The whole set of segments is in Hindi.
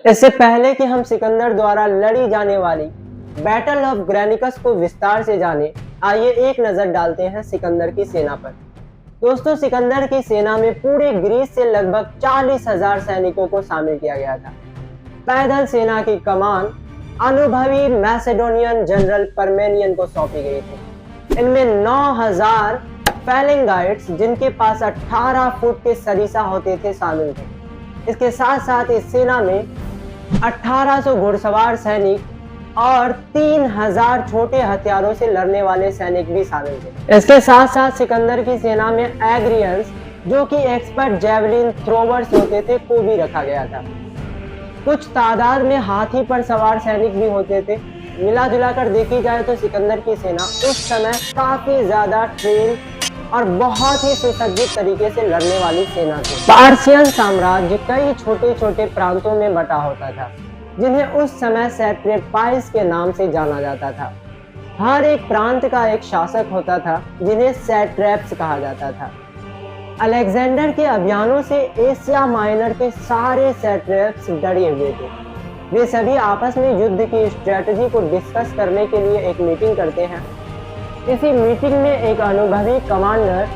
इससे पहले कि हम सिकंदर द्वारा लड़ी जाने वाली बैटल ऑफ ग्रैनिकस को विस्तार से जाने, आइए एक नजर डालते हैं सिकंदर की सेना पर। दोस्तों, सिकंदर की सेना में पूरे ग्रीस से लगभग 40,000 सैनिकों को शामिल किया गया था। पैदल सेना की कमान अनुभवी मैसेडोनियन जनरल परमेनियन को सौंपी गई थी। इनमें 9,000 फैलेंगाइट्स, जिनके पास 18 फुट के सरीसा होते थे, शामिल थे। इसके साथ साथ इस सेना में 1800 घुड़सवार सैनिक और 3000 छोटे हथियारों से लड़ने वाले सैनिक भी शामिल थे। इसके साथ साथ सिकंदर की सेना में एग्रियंस, जो कि एक्सपर्ट जेवलिन थ्रोवर्स होते थे, को भी रखा गया था। कुछ तादाद में हाथी पर सवार सैनिक भी होते थे। मिला जुला कर देखी जाए तो सिकंदर की सेना उस समय काफी ज्यादा ट्रेन और बहुत ही सुसज्जित तरीके से लड़ने वाली सेना थी। पार्सियन साम्राज्य कई छोटे छोटे प्रांतों में बटा होता था, जिन्हें उस समय सैट्रेपाइस के नाम से जाना जाता था। हर एक प्रांत का एक शासक होता था, जिन्हें सैट्रैप्स कहा जाता था। अलेक्जेंडर के अभियानों से एशिया माइनर के सारे सैट्रैप्स डरे हुए थे। वे सभी आपस में युद्ध की स्ट्रेटजी को डिस्कस करने के लिए एक मीटिंग करते हैं। इसी मीटिंग में एक अनुभवी कमांडर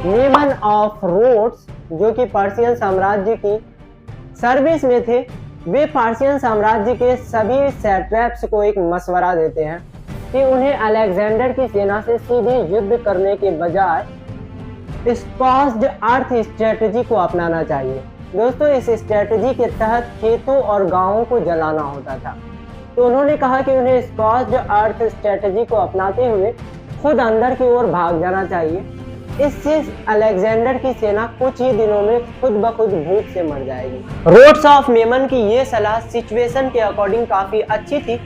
नेमन ऑफ रोड्स, जो कि पर्शियन साम्राज्य की सर्विस में थे, वे पर्शियन साम्राज्य के सभी सैट्रैप्स को एक मशवरा देते हैं कि उन्हें अलेक्जेंडर की सेना से सीधे युद्ध करने के बजाय स्कॉस्ड अर्थ स्ट्रेटजी को अपनाना चाहिए। दोस्तों, इस स्ट्रेटजी के तहत खेतों और गांवों को जलाना होता था। तो उन्होंने कहा कि उन्हें स्कॉस्ड अर्थ स्ट्रेटजी को अपनाते हुए खुद अंदर की ओर भाग जाना चाहिए। इससे अलेक्जेंडर की सेना कुछ ही दिनों में खुद ब खुद भूख से मर जाएगी। रोड्स ऑफ मेमन की ये सलाह सिचुएशन के अकॉर्डिंग काफी अच्छी थी,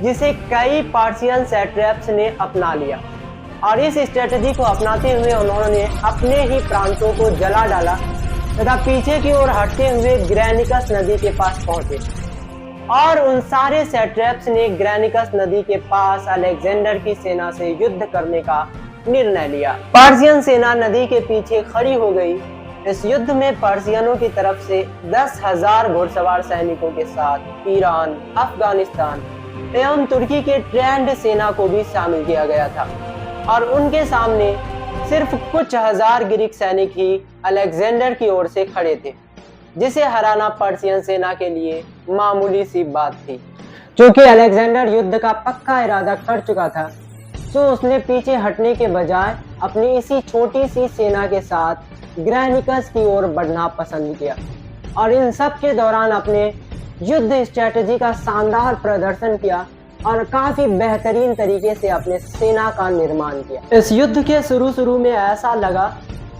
जिसे कई पर्शियन सैट्रैप्स ने अपना लिया और इस स्ट्रेटजी को अपनाते हुए उन्होंने अपने ही प्रांतों को जला डाला तथा पीछे की ओर हटते हुए ग्रैनिकस नदी के पास पहुंचे और उन सारे सैट्रैप्स ने ग्रैनिकस नदी के पास अलेक्जेंडर की सेना से युद्ध करने का निर्णय लिया। पर्शियन सेना नदी के पीछे खड़ी हो गई। इस युद्ध में पर्शियनों की तरफ से 10,000 घुड़सवार सैनिकों के साथ ईरान, अफगानिस्तान एवं तुर्की के ट्रेंड सेना को भी शामिल किया गया था और उनके सामने सिर्फ कुछ हजार ग्रीक सैनिक ही अलेक्जेंडर की ओर से खड़े थे, जिसे हराना पर्शियन सेना के लिए मामूली सी बात थी। क्योंकि अलेक्जेंडर युद्ध का पक्का इरादा कर चुका था, तो उसने पीछे हटने के बजाय अपनी इसी छोटी सी सेना के साथ ग्रैनिकस की ओर बढ़ना पसंद किया और इन सब के दौरान अपने युद्ध स्ट्रेटजी का शानदार प्रदर्शन किया और काफी बेहतरीन तरीके से अपने सेना का निर्माण किया। इस युद्ध के शुरू में ऐसा लगा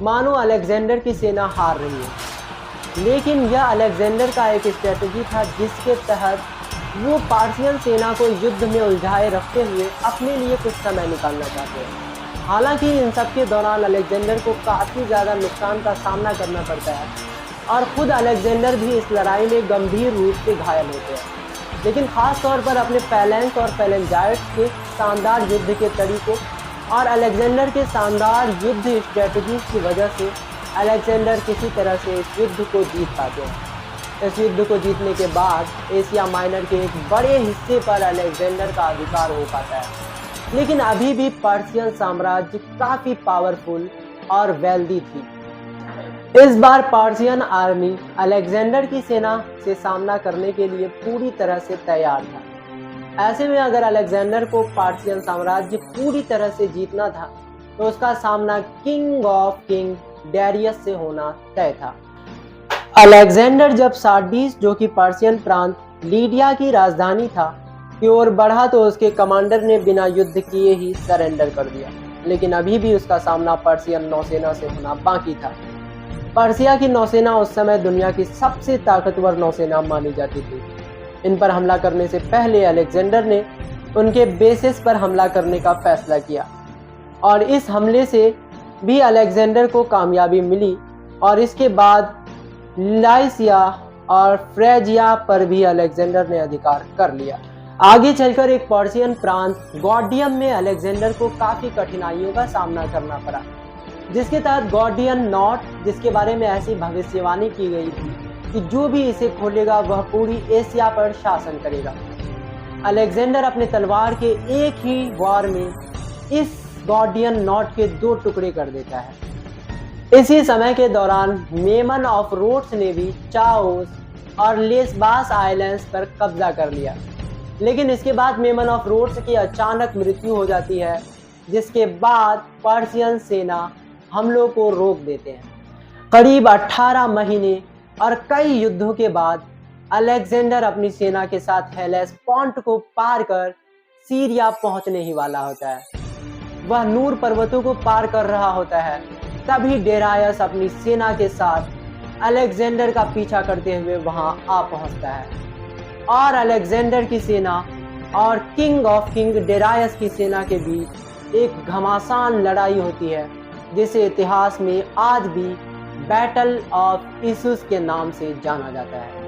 मानो अलेक्जेंडर की सेना हार रही है, लेकिन यह अलेक्जेंडर का एक स्ट्रेटजी था जिसके तहत वो पार्शियन सेना को युद्ध में उलझाए रखते हुए अपने लिए कुछ समय निकालना चाहते हैं। हालांकि इन सब के दौरान अलेक्जेंडर को काफी ज्यादा नुकसान का सामना करना पड़ता है और खुद अलेक्जेंडर भी इस लड़ाई में गंभीर रूप से घायल होते हैं, लेकिन खास तौर पर अपने फैलेंस और फैलेंजाइट्स के शानदार युद्ध के तरीकों और अलेक्जेंडर के शानदार युद्ध स्ट्रेटजीज की वजह से अलेक्जेंडर किसी तरह से इस युद्ध को जीत पाते हैं। इस युद्ध को जीतने के बाद एशिया माइनर के एक बड़े हिस्से पर अलेक्जेंडर का अधिकार हो पाता है, लेकिन अभी भी पर्शियन साम्राज्य काफी पावरफुल और वेल्दी थी। इस बार पर्शियन आर्मी अलेक्जेंडर की सेना से सामना करने के लिए पूरी तरह से तैयार था। ऐसे में अगर अलेक्जेंडर को पर्शियन साम्राज्य पूरी तरह से जीतना था, तो उसका सामना किंग ऑफ किंग डेरियस से होना तय था। अलेक्जेंडर जब सार्डिस, जो कि पर्शियन प्रांत लीडिया की राजधानी था, की ओर बढ़ा, तो उसके कमांडर ने बिना युद्ध किए ही सरेंडर कर दिया, लेकिन अभी भी उसका सामना पर्शियन नौसेना से होना बाकी था। पर्शिया की नौसेना उस समय दुनिया की सबसे ताकतवर नौसेना मानी जाती थी। इन पर हमला करने से पहले अलेक्जेंडर ने उनके बेसिस पर हमला करने का फैसला किया और इस हमले से भी अलेक्जेंडर को कामयाबी मिली और इसके बाद लाइसिया और फ्रेजिया पर भी अलेक्जेंडर ने अधिकार कर लिया। आगे चलकर एक पर्शियन प्रांत गॉडियम में अलेक्जेंडर को काफी कठिनाइयों का सामना करना पड़ा, जिसके तहत गॉडियन नॉट, जिसके बारे में ऐसी भविष्यवाणी की गई थी कि जो भी इसे खोलेगा वह पूरी एशिया पर शासन करेगा। अलेक्जेंडर अपने तलवार के एक ही वार में इस गॉर्डियन नॉट के 2 टुकड़े कर देता है। इसी समय के दौरान मेमन ऑफ रोड्स ने भी चाओस और लेस्बास आइलैंड्स पर कब्जा कर लिया, लेकिन इसके बाद मेमन ऑफ रोड्स की अचानक मृत्यु हो जाती है, जिसके बाद पर्शियन सेना हमलों को रोक देते हैं। करीब 18 महीने और कई युद्धों के बाद अलेक्जेंडर अपनी सेना के साथ हेलेस्पोंट को पार कर सीरिया पहुंचने ही वाला होता है। वह नूर पर्वतों को पार कर रहा होता है, तभी डेरायस अपनी सेना के साथ अलेक्जेंडर का पीछा करते हुए वहां आ पहुंचता है और अलेक्जेंडर की सेना और किंग ऑफ किंग डेरायस की सेना के बीच एक घमासान लड़ाई होती है, जिसे इतिहास में आज भी बैटल ऑफ इसूस के नाम से जाना जाता है।